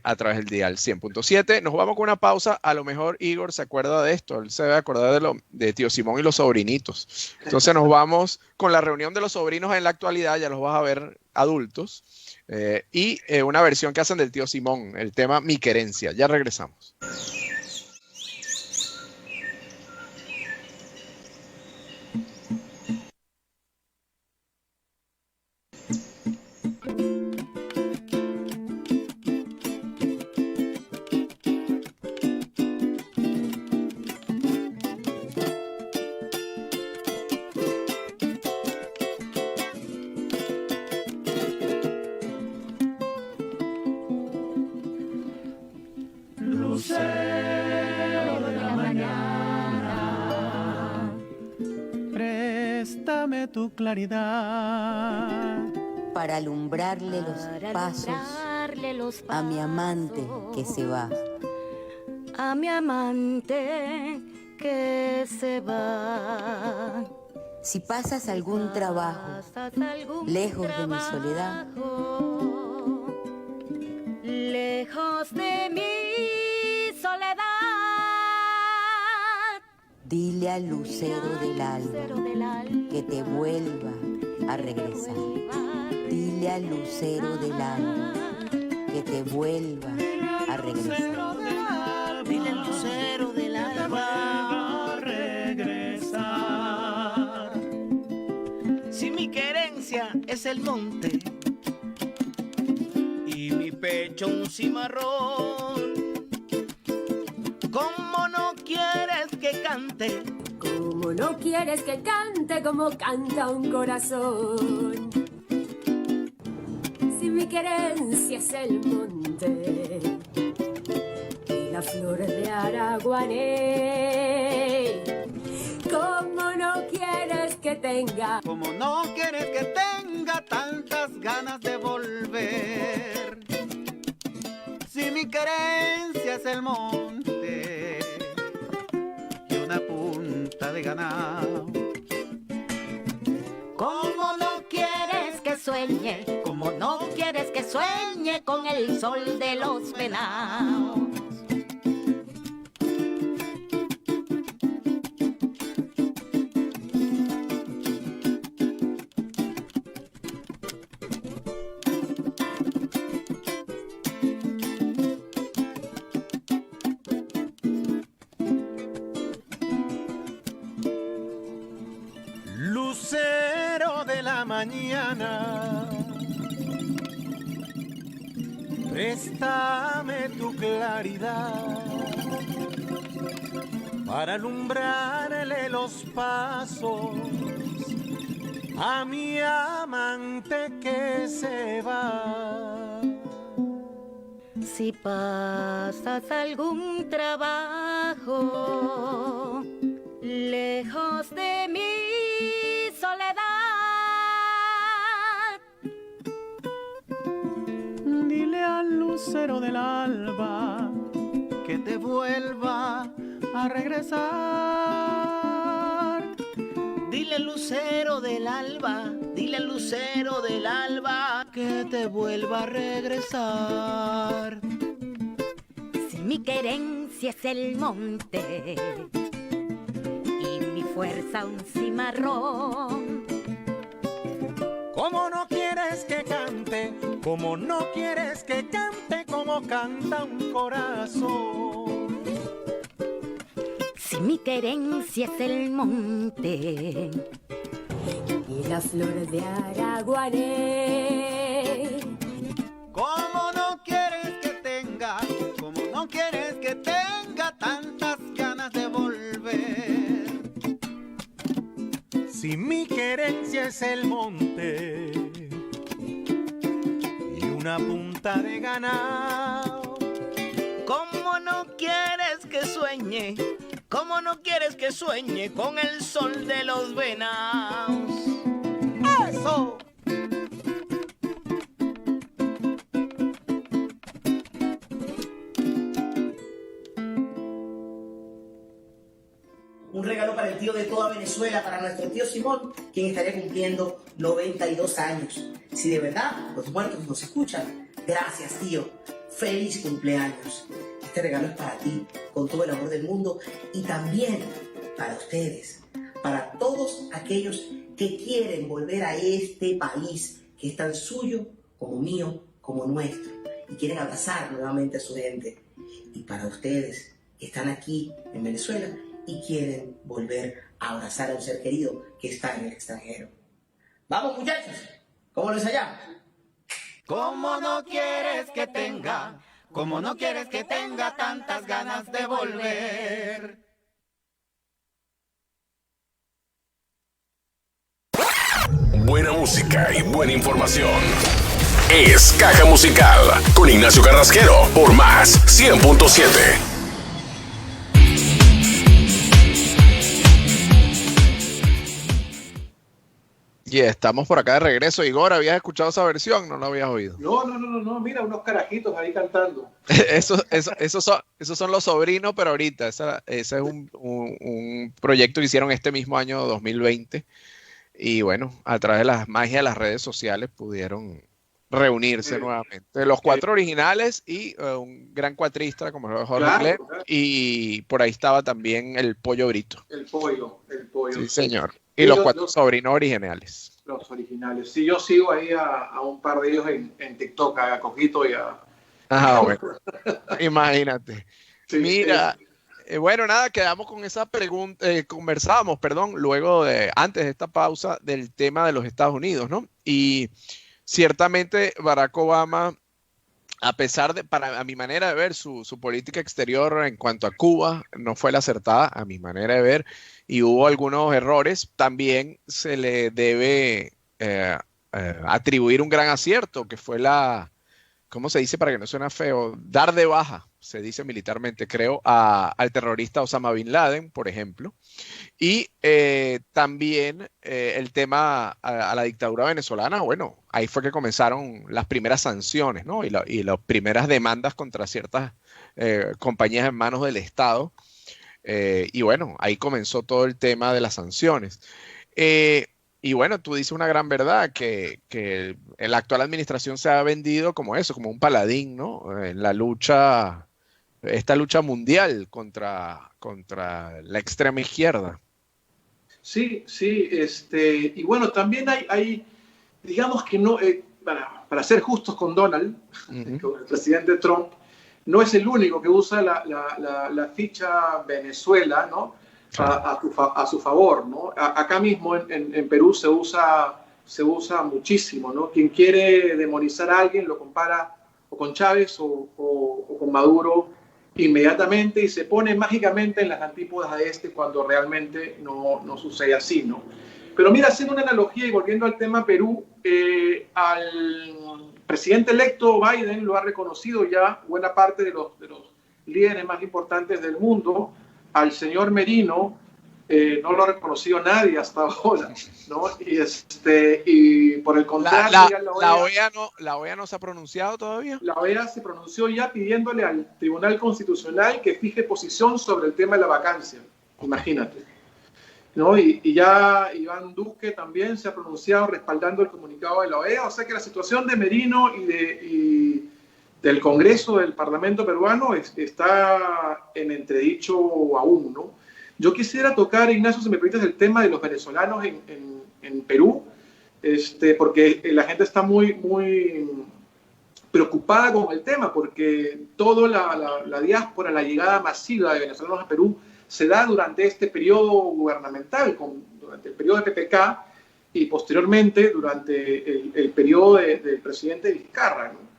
[SPEAKER 4] a través del dial 100.7. Nos vamos con una pausa. A lo mejor Igor se acuerda de esto, él se debe acordar de Tío Simón y los sobrinitos. Entonces nos vamos con la reunión de los sobrinos en la actualidad, ya los vas a ver adultos, y una versión que hacen del Tío Simón, el tema Mi Querencia. Ya regresamos.
[SPEAKER 6] Préstame tu claridad
[SPEAKER 7] para alumbrarle los pasos a mi amante que se va.
[SPEAKER 2] A mi amante que se va.
[SPEAKER 7] Si pasas algún trabajo lejos de mi soledad,
[SPEAKER 2] lejos de mi soledad,
[SPEAKER 7] dile al lucero del alba que te vuelva a regresar. Dile al lucero del alba que te vuelva a regresar.
[SPEAKER 6] Dile al lucero del alba a regresar.
[SPEAKER 8] Si mi querencia es el monte y mi pecho un cimarrón, ¿cómo no quieres que cante?
[SPEAKER 9] ¿Cómo no quieres que cante como canta un corazón? Si mi querencia es el monte y la flor de Araguané, ¿cómo no quieres que tenga?
[SPEAKER 6] Como no quieres que tenga tantas ganas de volver. Si mi querencia es el monte y una punta de ganado,
[SPEAKER 2] ¿cómo no quieres que sueñe? ¿Cómo no quieres que sueñe con el sol de los venados?
[SPEAKER 6] lucero de la mañana, préstame tu claridad para alumbrarle los pasos a mi amante que se va.
[SPEAKER 2] Si pasas algún trabajo lejos de mi soledad,
[SPEAKER 6] dile al lucero del alba que te vuelva a regresar.
[SPEAKER 8] Dile al lucero del alba, dile al lucero del alba
[SPEAKER 6] que te vuelva a regresar.
[SPEAKER 2] si mi querencia es el monte y mi fuerza un cimarrón,
[SPEAKER 6] ¿Cómo no quieres que cante? ¿Cómo no quieres que cante como canta un corazón?
[SPEAKER 2] si mi querencia es el monte
[SPEAKER 9] y la flor de Araguané,
[SPEAKER 6] ¿Cómo no quieres que tenga? ¿Cómo no quieres que tenga tantas ganas de volver? Si mi querencia es el monte y una punta de ganado,
[SPEAKER 8] ¿Cómo no quieres que sueñe? ¿Cómo no quieres que sueñe con el sol de los venados?
[SPEAKER 6] ¡eso!
[SPEAKER 10] Un regalo para el tío de toda Venezuela, para nuestro tío Simón, quien estaría cumpliendo 92 años. Si de verdad los muertos nos escuchan, gracias tío, feliz cumpleaños. Este regalo es para ti, con todo el amor del mundo, y también para ustedes, para todos aquellos que quieren volver a este país que es tan suyo como mío, como nuestro, y quieren abrazar nuevamente a su gente. Y para ustedes que están aquí en Venezuela y quieren volver a abrazar a un ser querido que está en el extranjero. ¡Vamos, muchachos! ¿Cómo lo ensayamos?
[SPEAKER 6] ¿Cómo no quieres que tenga? ¿Cómo no quieres que tenga tantas ganas de volver?
[SPEAKER 3] Buena música y buena información. Es Caja Musical con Ignacio Carrasquero por Más 100.7.
[SPEAKER 4] Y estamos por acá de regreso. Igor, ¿habías escuchado esa versión? ¿No la habías oído?
[SPEAKER 5] No, mira, unos carajitos ahí cantando.
[SPEAKER 4] Esos son los sobrinos, pero ahorita, ese es un proyecto que hicieron este mismo año 2020. Y bueno, a través de la magia de las redes sociales pudieron reunirse nuevamente. Los 4 originales y un gran cuatrista como Jorge Clem, y por ahí estaba también el Pollo Brito.
[SPEAKER 5] El pollo.
[SPEAKER 4] Sí, señor. Y los 4 sobrinos originales.
[SPEAKER 5] Los originales. Sí, yo sigo ahí a un par de ellos en TikTok, a Cojito y a...
[SPEAKER 4] Bueno. Imagínate. Sí, mira, bueno, nada, quedamos con esa pregunta, conversábamos, luego antes de esta pausa del tema de los Estados Unidos, ¿no? Y ciertamente Barack Obama, a pesar de, a mi manera de ver, su política exterior en cuanto a Cuba no fue la acertada, a mi manera de ver, y hubo algunos errores, también se le debe atribuir un gran acierto, que fue ¿cómo se dice para que no suene feo? Dar de baja, se dice militarmente, creo, al terrorista Osama Bin Laden, por ejemplo. Y también el tema a la dictadura venezolana, bueno, ahí fue que comenzaron las primeras sanciones, ¿no? Y las primeras demandas contra ciertas compañías en manos del Estado. Y bueno, ahí comenzó todo el tema de las sanciones. Y bueno, tú dices una gran verdad, que la actual administración se ha vendido como eso, como un paladín, ¿no? En la lucha, esta lucha mundial contra la extrema izquierda.
[SPEAKER 5] Sí, y bueno, también hay digamos que no, para ser justos con Donald, con el presidente Trump, no es el único que usa la ficha Venezuela, ¿no? A su favor, ¿no? Acá mismo en Perú se usa muchísimo, ¿no? Quien quiere demonizar a alguien lo compara o con Chávez o con Maduro inmediatamente y se pone mágicamente en las antípodas de este cuando realmente no sucede así, ¿no? Pero mira, haciendo una analogía y volviendo al tema Perú, al presidente electo Biden lo ha reconocido ya buena parte de los líderes más importantes del mundo. Al señor Merino no lo ha reconocido nadie hasta ahora, ¿no? Y por el contrario,
[SPEAKER 4] la OEA no se ha pronunciado todavía.
[SPEAKER 5] La OEA se pronunció ya pidiéndole al Tribunal Constitucional que fije posición sobre el tema de la vacancia, imagínate, ¿no? Y ya Iván Duque también se ha pronunciado respaldando el comunicado de la OEA, o sea que la situación de Merino y del Congreso del Parlamento peruano está en entredicho aún, ¿no? Yo quisiera tocar, Ignacio, si me permites, el tema de los venezolanos en Perú, porque la gente está muy preocupada con el tema, porque toda la diáspora, la llegada masiva de venezolanos a Perú se da durante este periodo gubernamental, durante el periodo de PPK y posteriormente durante el periodo del presidente Vizcarra, ¿no?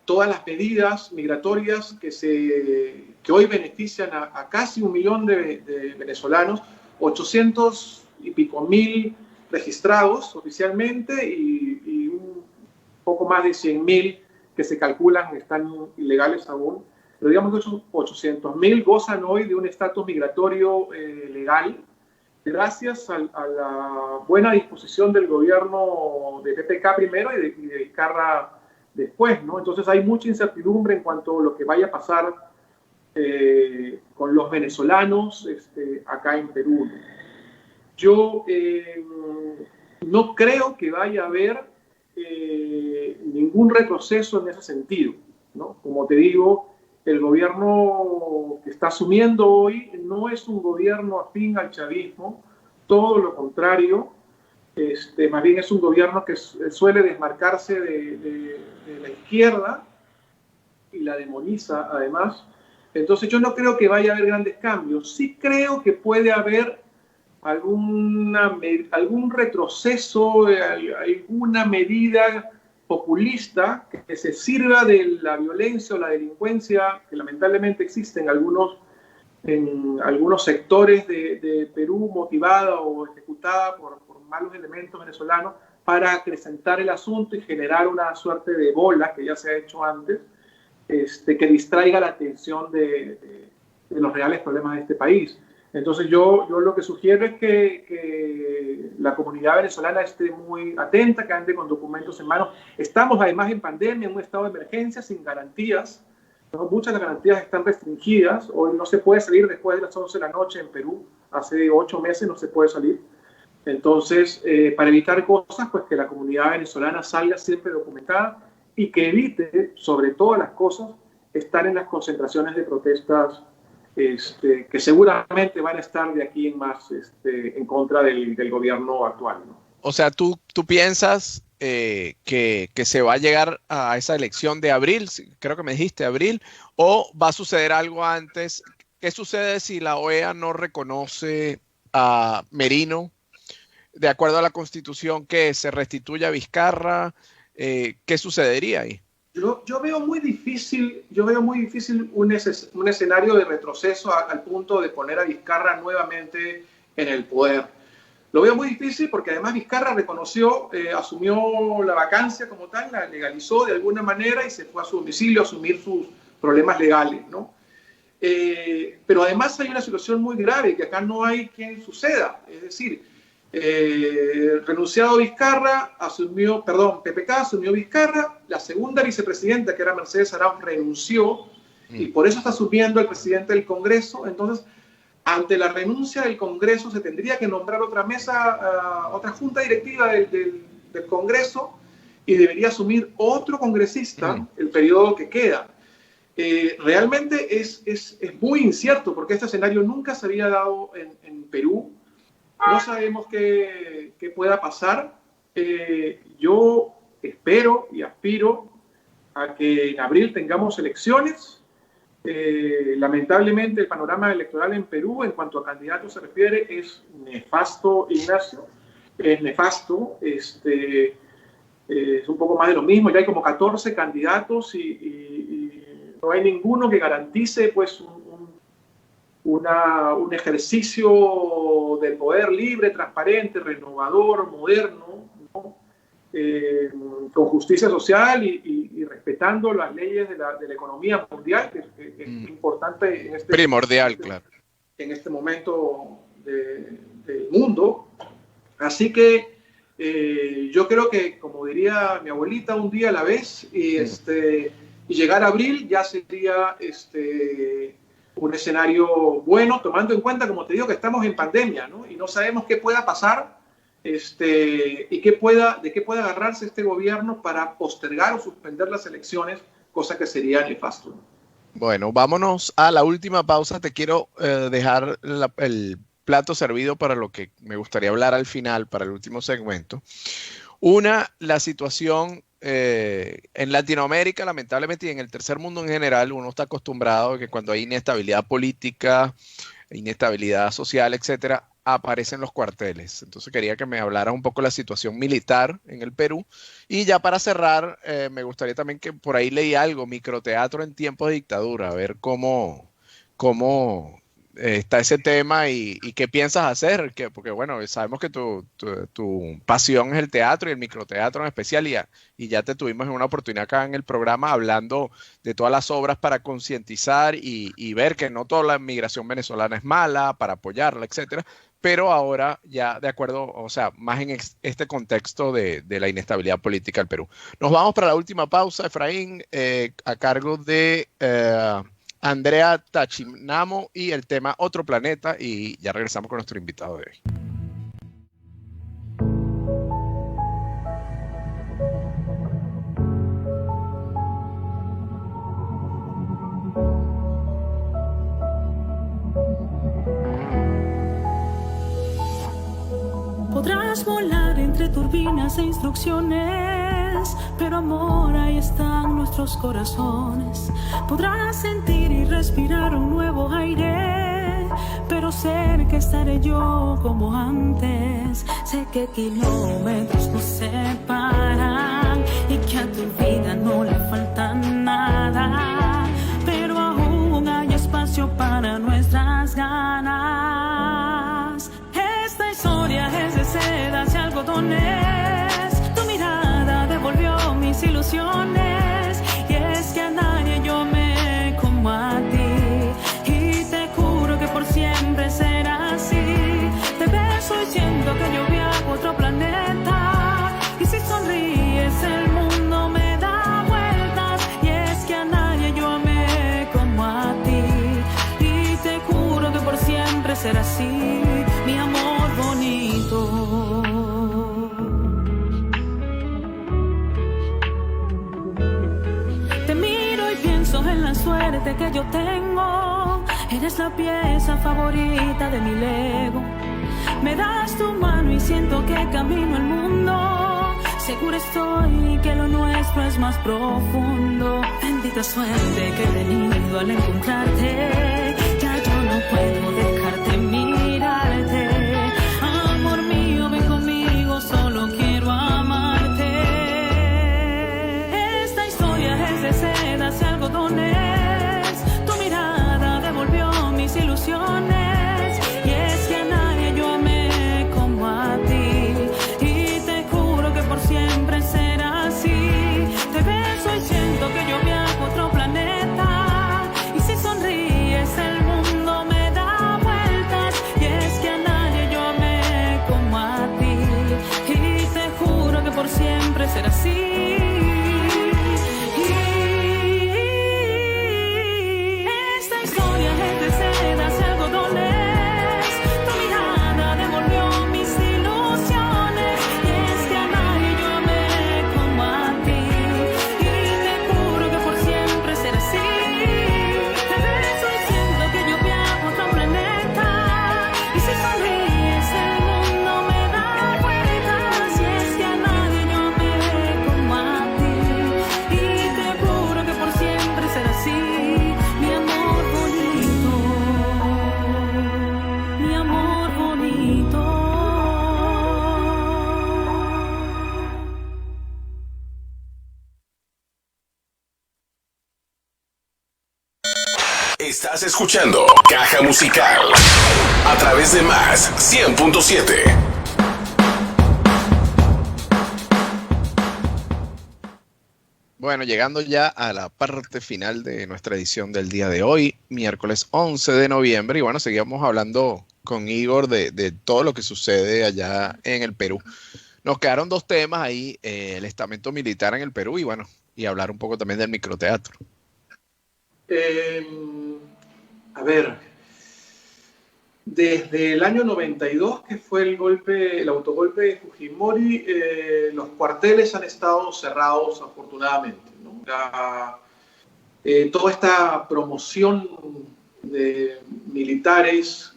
[SPEAKER 5] Todas las medidas migratorias que hoy benefician a casi 1 millón de venezolanos, 800 y pico mil registrados oficialmente y un poco más de 100.000 que se calculan están ilegales aún. Pero digamos que esos 800.000 gozan hoy de un estatus migratorio legal gracias a la buena disposición del gobierno de PPK primero y de Vizcarra después, ¿no? Entonces hay mucha incertidumbre en cuanto a lo que vaya a pasar con los venezolanos acá en Perú, ¿no? Yo no creo que vaya a haber ningún retroceso en ese sentido, ¿no? Como te digo, el gobierno que está asumiendo hoy no es un gobierno afín al chavismo, todo lo contrario. Más bien es un gobierno que suele desmarcarse de la izquierda y la demoniza además. Entonces yo no creo que vaya a haber grandes cambios. Sí creo que puede haber algún retroceso, alguna medida populista que se sirva de la violencia o la delincuencia que lamentablemente existe en algunos sectores de Perú, motivada o ejecutada por malos elementos venezolanos, para acrecentar el asunto y generar una suerte de bola que ya se ha hecho antes, que distraiga la atención de los reales problemas de este país. Entonces yo lo que sugiero es que la comunidad venezolana esté muy atenta, que ande con documentos en mano. Estamos además en pandemia, en un estado de emergencia sin garantías, ¿no? Muchas de las garantías están restringidas. Hoy no se puede salir después de las 11 de la noche en Perú. Hace 8 meses no se puede salir. Entonces, para evitar cosas, pues que la comunidad venezolana salga siempre documentada y que evite, sobre todas las cosas, estar en las concentraciones de protestas que seguramente van a estar de aquí en más en contra del gobierno actual, ¿no?
[SPEAKER 4] O sea, ¿tú piensas que se va a llegar a esa elección de abril? Creo que me dijiste abril. ¿O va a suceder algo antes? ¿Qué sucede si la OEA no reconoce a Merino? De acuerdo a la Constitución, que se restituya a Vizcarra, ¿qué sucedería ahí?
[SPEAKER 5] Yo veo muy difícil un escenario de retroceso al punto de poner a Vizcarra nuevamente en el poder. Lo veo muy difícil porque además Vizcarra asumió la vacancia como tal, la legalizó de alguna manera y se fue a su domicilio a asumir sus problemas legales, ¿no? Pero además hay una situación muy grave que acá no hay quien suceda, es decir, renunciado Vizcarra, PPK asumió Vizcarra, la segunda vicepresidenta, que era Mercedes Arauz, renunció y por eso está asumiendo el presidente del Congreso. Entonces, ante la renuncia del Congreso se tendría que nombrar otra otra junta directiva del Congreso y debería asumir otro congresista el periodo que queda. Realmente es muy incierto porque este escenario nunca se había dado en Perú. No sabemos qué pueda pasar. Yo espero y aspiro a que en abril tengamos elecciones. Lamentablemente el panorama electoral en Perú en cuanto a candidatos se refiere es nefasto, Ignacio. Es nefasto. Es un poco más de lo mismo. Ya hay como 14 candidatos y no hay ninguno que garantice pues un ejercicio del poder libre, transparente, renovador, moderno, ¿no? Con justicia social y respetando las leyes de la economía mundial, que es importante en en este momento del mundo. Así que yo creo que, como diría mi abuelita, un día a la vez, y llegar a abril ya sería un escenario bueno, tomando en cuenta, como te digo, que estamos en pandemia, ¿no? Y no sabemos qué pueda pasar y de qué pueda agarrarse este gobierno para postergar o suspender las elecciones, cosa que sería nefasto, ¿no?
[SPEAKER 4] Bueno, vámonos a la última pausa. Te quiero dejar el plato servido para lo que me gustaría hablar al final, para el último segmento. La situación en Latinoamérica, lamentablemente, y en el tercer mundo en general, uno está acostumbrado a que cuando hay inestabilidad política, inestabilidad social, etcétera, aparecen los cuarteles. Entonces quería que me hablara un poco de la situación militar en el Perú. Y ya para cerrar, me gustaría también que por ahí leí algo, microteatro en tiempos de dictadura, a ver cómo está ese tema y qué piensas hacer, porque bueno, sabemos que tu pasión es el teatro y el microteatro en especial, y ya te tuvimos en una oportunidad acá en el programa hablando de todas las obras para concientizar y ver que no toda la migración venezolana es mala, para apoyarla, etcétera, pero ahora ya de acuerdo, o sea, más en este contexto de la inestabilidad política del Perú. Nos vamos para la última pausa, Efraín, a cargo de Andrea Tachinamo y el tema Otro Planeta, y ya regresamos con nuestro invitado de hoy.
[SPEAKER 11] Podrás volar entre turbinas e instrucciones, pero amor, ahí están nuestros corazones. Podrás sentir y respirar un nuevo aire, pero sé que estaré yo como antes. Sé que kilómetros nos separan y que a tu vida no le falta nada, pero aún hay espacio para nuestras ganas. Esta historia es de sedas y algodones. Tu mirada devolvió mis ilusiones, y es que a nadie yo me como a ti, y te juro que por siempre será yo tengo. Eres la pieza favorita de mi Lego. Me das tu mano y siento que camino el mundo. Segura estoy que lo nuestro es más profundo. Bendita suerte que he tenido al encontrarte. Ya yo no puedo dejarte mirarte. Amor mío, ven conmigo, solo quiero amarte. Esta historia es de sedas y algodones. Tu mirada devolvió mis ilusiones. Y es que a nadie yo amé como a ti. Y te juro que por siempre será así. Te beso y siento que yo viajo a otro planeta. Y si sonríes el mundo me da vueltas. Y es que a nadie yo amé como a ti. Y te juro que por siempre será así. Esta historia es de sedas y algodones. Tu mirada devolvió mis ilusiones. Y es que a nadie yo amé como a ti. Y te juro que por siempre será así. Te beso y siento que yo viajo a otro planeta. Y si sonríes el mundo me da vueltas. Y es que a nadie yo amé como a ti. Y te juro que por siempre será así. Mi amor bonito, mi amor bonito.
[SPEAKER 3] Estás escuchando Caja Musical a través de Más 100.7.
[SPEAKER 4] Bueno, llegando ya a la parte final de nuestra edición del día de hoy, miércoles 11 de noviembre, y bueno, seguimos hablando con Igor de todo lo que sucede allá en el Perú. Nos quedaron dos temas ahí, el estamento militar en el Perú y bueno, y hablar un poco también del microteatro.
[SPEAKER 5] A ver, desde el año 92, que fue el autogolpe de Fujimori, los cuarteles han estado cerrados afortunadamente, ¿no? Toda esta promoción de militares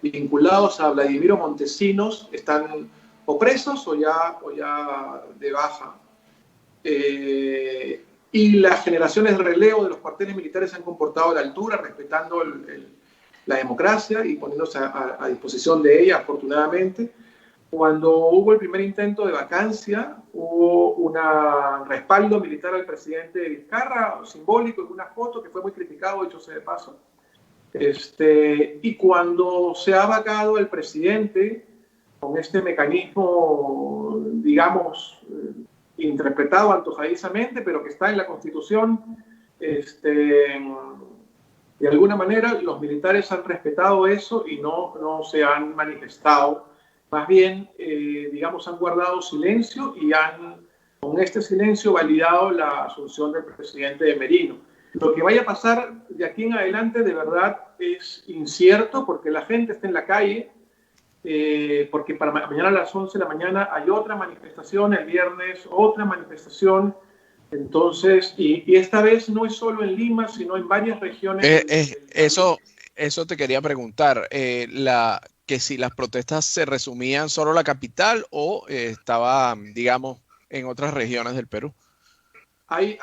[SPEAKER 5] vinculados a Vladimiro Montesinos están o presos o ya de baja. Y las generaciones de relevo de los cuarteles militares se han comportado a la altura, respetando la democracia y poniéndose a disposición de ella, afortunadamente. Cuando hubo el primer intento de vacancia, hubo un respaldo militar al presidente Vizcarra, simbólico, en una foto que fue muy criticado, dicho sea de paso. Y cuando se ha vacado el presidente con este mecanismo, digamos, interpretado antojadizamente, pero que está en la Constitución, de alguna manera los militares han respetado eso y no se han manifestado. Más bien, digamos, han guardado silencio y han, con este silencio, validado la asunción del presidente de Merino. Lo que vaya a pasar de aquí en adelante, de verdad, es incierto, porque la gente está en la calle, porque para mañana a las 11 de la mañana hay otra manifestación, el viernes otra manifestación. Entonces, y esta vez no es solo en Lima, sino en varias regiones.
[SPEAKER 4] Eso te quería preguntar, que si las protestas se resumían solo a la capital o estaba, digamos, en otras regiones del Perú.
[SPEAKER 5] Hay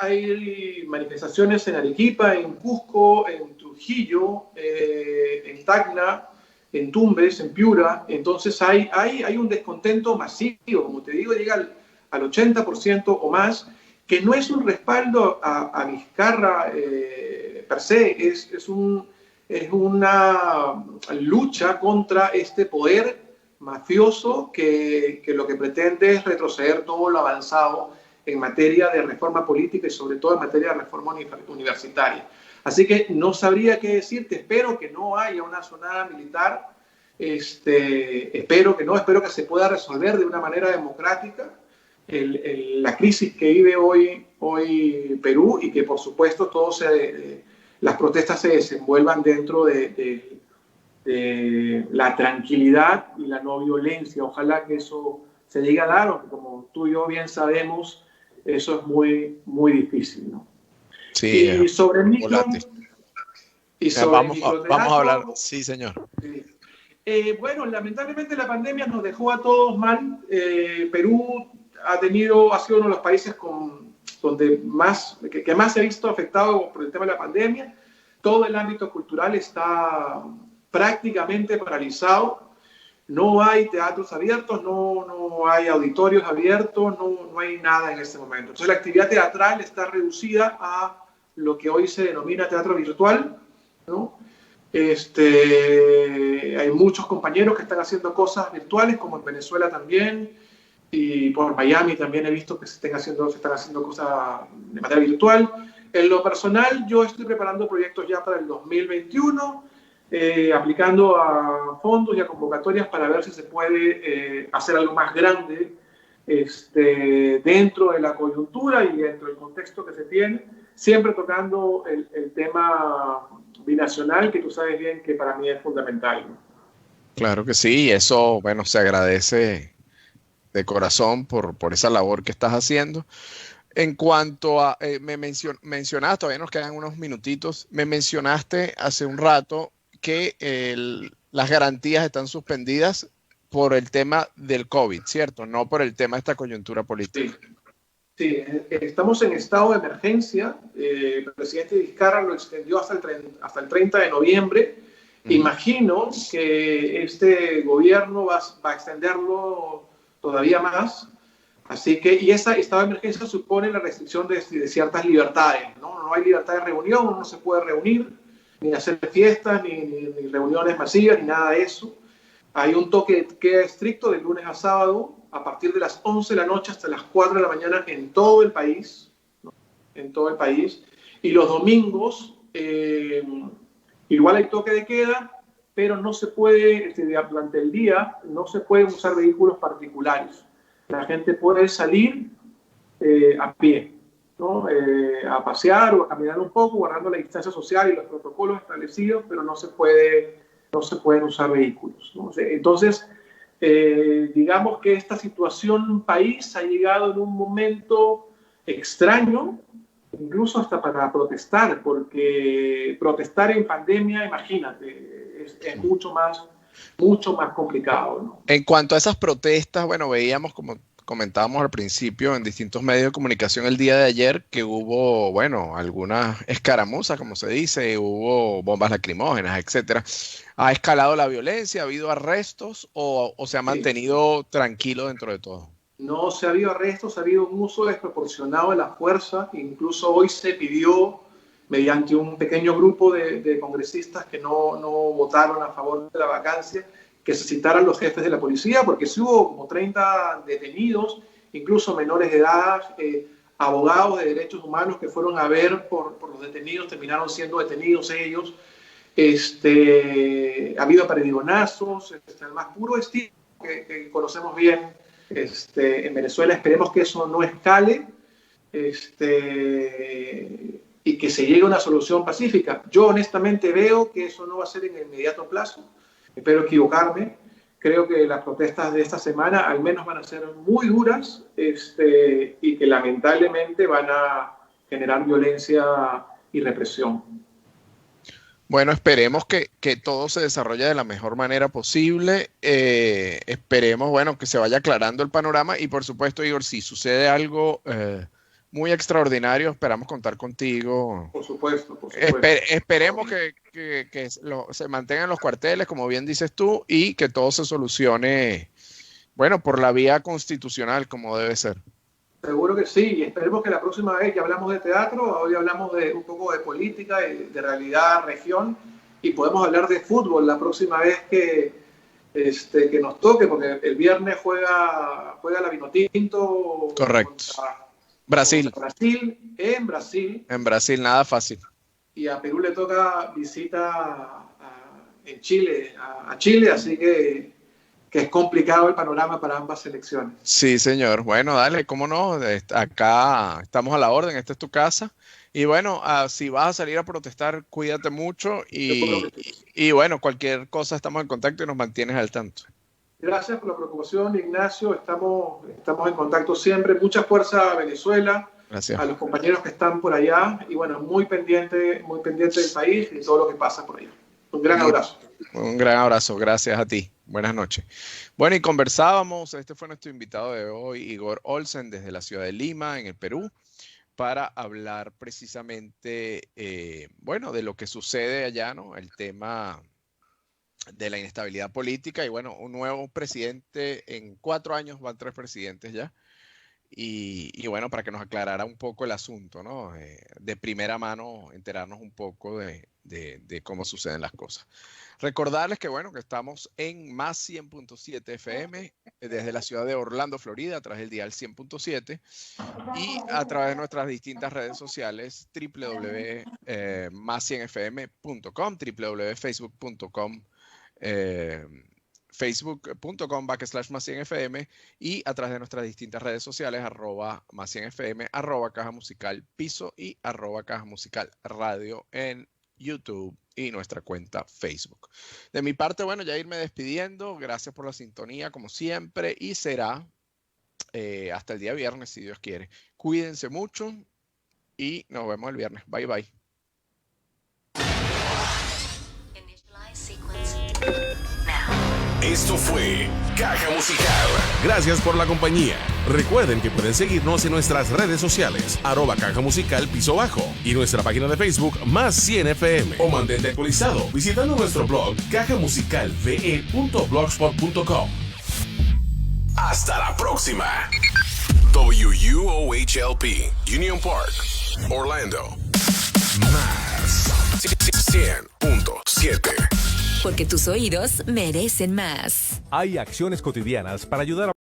[SPEAKER 5] manifestaciones en Arequipa, en Cusco, en Trujillo, en Tacna, en Tumbes, en Piura. Entonces hay un descontento masivo, como te digo, llega al 80% o más, que no es un respaldo a Vizcarra per se, es una lucha contra este poder mafioso que lo que pretende es retroceder todo lo avanzado en materia de reforma política y sobre todo en materia de reforma universitaria. Así que no sabría qué decirte, espero que no haya una sonada militar, espero que se pueda resolver de una manera democrática la crisis que vive hoy Perú y que por supuesto las protestas se desenvuelvan dentro de la tranquilidad y la no violencia. Ojalá que eso se llegue a dar, aunque como tú y yo bien sabemos, eso es muy, muy difícil, ¿no?
[SPEAKER 4] Sí,
[SPEAKER 5] y sobre
[SPEAKER 4] volátil.
[SPEAKER 5] Y sobre
[SPEAKER 4] vamos a hablar. Sí, señor.
[SPEAKER 5] Sí. Bueno, lamentablemente la pandemia nos dejó a todos mal. Perú ha sido uno de los países donde que más se ha visto afectado por el tema de la pandemia. Todo el ámbito cultural está prácticamente paralizado. No hay teatros abiertos, no hay auditorios abiertos, no hay nada en este momento. Entonces la actividad teatral está reducida a lo que hoy se denomina teatro virtual, ¿no? Hay muchos compañeros que están haciendo cosas virtuales, como en Venezuela también, y por Miami también he visto que se están haciendo cosas de manera virtual. En lo personal, yo estoy preparando proyectos ya para el 2021, aplicando a fondos y a convocatorias para ver si se puede hacer algo más grande dentro de la coyuntura y dentro del contexto que se tiene, siempre tocando el tema binacional, que tú sabes bien que para mí es fundamental, ¿no?
[SPEAKER 4] Claro que sí, eso, bueno, se agradece de corazón por esa labor que estás haciendo. En cuanto a, me mencionaste, todavía nos quedan unos minutitos, me mencionaste hace un rato que las garantías están suspendidas por el tema del COVID, ¿cierto? No por el tema de esta coyuntura política.
[SPEAKER 5] Sí, estamos en estado de emergencia. El presidente Vizcarra lo extendió hasta el 30 de noviembre. Imagino que este gobierno va a extenderlo todavía más. Así que, y ese estado de emergencia supone la restricción de ciertas libertades, ¿no? No hay libertad de reunión, uno no se puede reunir, ni hacer fiestas, ni reuniones masivas, ni nada de eso. Hay un toque de queda estricto de lunes a sábado, a partir de las 11 de la noche hasta las 4 de la mañana en todo el país, ¿no? En todo el país. Y los domingos, igual hay toque de queda, pero no se puede, durante el día, no se pueden usar vehículos particulares. La gente puede salir a pie, ¿no? A pasear o a caminar un poco, guardando la distancia social y los protocolos establecidos, pero no se pueden usar vehículos, ¿no? Entonces, digamos que esta situación país ha llegado en un momento extraño, incluso hasta para protestar, porque protestar en pandemia, imagínate, es mucho más complicado, ¿no?
[SPEAKER 4] En cuanto a esas protestas, bueno, veíamos, como comentábamos al principio, en distintos medios de comunicación el día de ayer, que hubo, bueno, algunas escaramuzas, como se dice, hubo bombas lacrimógenas, etcétera. ¿Ha escalado la violencia? ¿Ha habido arrestos o se ha mantenido tranquilo dentro de todo?
[SPEAKER 5] No, se ha habido arrestos, ha habido un uso desproporcionado de la fuerza. Incluso hoy se pidió, mediante un pequeño grupo de congresistas que no votaron a favor de la vacancia, que se citaran los jefes de la policía, porque sí hubo como 30 detenidos, incluso menores de edad, abogados de derechos humanos que fueron a ver por los detenidos, terminaron siendo detenidos ellos. Ha habido perdigonazos, el más puro estilo que conocemos bien en Venezuela. Esperemos que eso no escale y que se llegue a una solución pacífica. Yo honestamente veo que eso no va a ser en el inmediato plazo. Espero equivocarme. Creo que las protestas de esta semana al menos van a ser muy duras y que lamentablemente van a generar violencia y represión.
[SPEAKER 4] Bueno, esperemos que todo se desarrolle de la mejor manera posible. Esperemos, bueno, que se vaya aclarando el panorama y, por supuesto, Igor, si sucede algo muy extraordinario, esperamos contar contigo.
[SPEAKER 5] Por supuesto.
[SPEAKER 4] Esperemos que se mantengan los cuarteles, como bien dices tú, y que todo se solucione, bueno, por la vía constitucional, como debe ser.
[SPEAKER 5] Seguro que sí, y esperemos que la próxima vez que hablamos de teatro, hoy hablamos de un poco de política, de realidad, región, y podemos hablar de fútbol la próxima vez que nos toque, porque el viernes juega la Vinotinto.
[SPEAKER 4] Correcto. Brasil.
[SPEAKER 5] En Brasil.
[SPEAKER 4] En Brasil, nada fácil.
[SPEAKER 5] Y a Perú le toca visita en Chile, a Chile, así que es complicado el panorama para ambas selecciones.
[SPEAKER 4] Sí, señor. Bueno, dale, cómo no. Acá estamos a la orden, esta es tu casa. Y bueno, si vas a salir a protestar, cuídate mucho y bueno, cualquier cosa estamos en contacto y nos mantienes al tanto.
[SPEAKER 5] Gracias por la preocupación, Ignacio. Estamos en contacto siempre. Mucha fuerza a Venezuela,
[SPEAKER 4] Gracias.
[SPEAKER 5] a los compañeros que están por allá y bueno, muy pendiente del país y todo lo que pasa por allá. Un gran abrazo.
[SPEAKER 4] Un gran abrazo, gracias a ti. Buenas noches. Bueno, y conversábamos, este fue nuestro invitado de hoy, Igor Olsen, desde la ciudad de Lima, en el Perú, para hablar precisamente, bueno, de lo que sucede allá, ¿no? El tema de la inestabilidad política y, bueno, un nuevo presidente en 4 años, van 3 presidentes ya. Y bueno, para que nos aclarara un poco el asunto, ¿no? De primera mano, enterarnos un poco de cómo suceden las cosas. Recordarles que, bueno, que estamos en más 100.7 FM desde la ciudad de Orlando, Florida, a través del dial 100.7 y a través de nuestras distintas redes sociales, www.más100fm.com, www.facebook.com, facebook.com/más100fm y a través de nuestras distintas redes sociales @más100fm, @caja musical piso y @caja musical radio en YouTube y nuestra cuenta Facebook. De mi parte, bueno, ya irme despidiendo. Gracias por la sintonía, como siempre, y será hasta el día viernes, si Dios quiere. Cuídense mucho y nos vemos el viernes. Bye, bye.
[SPEAKER 3] Esto fue Caja Musical. Gracias por la compañía. Recuerden que pueden seguirnos en nuestras redes sociales, @caja musical piso bajo, y nuestra página de Facebook Más 100 FM. O mantente actualizado visitando nuestro blog cajamusicalve.blogspot.com. Hasta la próxima. WUOHLP, Union Park, Orlando. Más 100.7.
[SPEAKER 12] Porque tus oídos merecen más.
[SPEAKER 13] Hay acciones cotidianas para ayudar a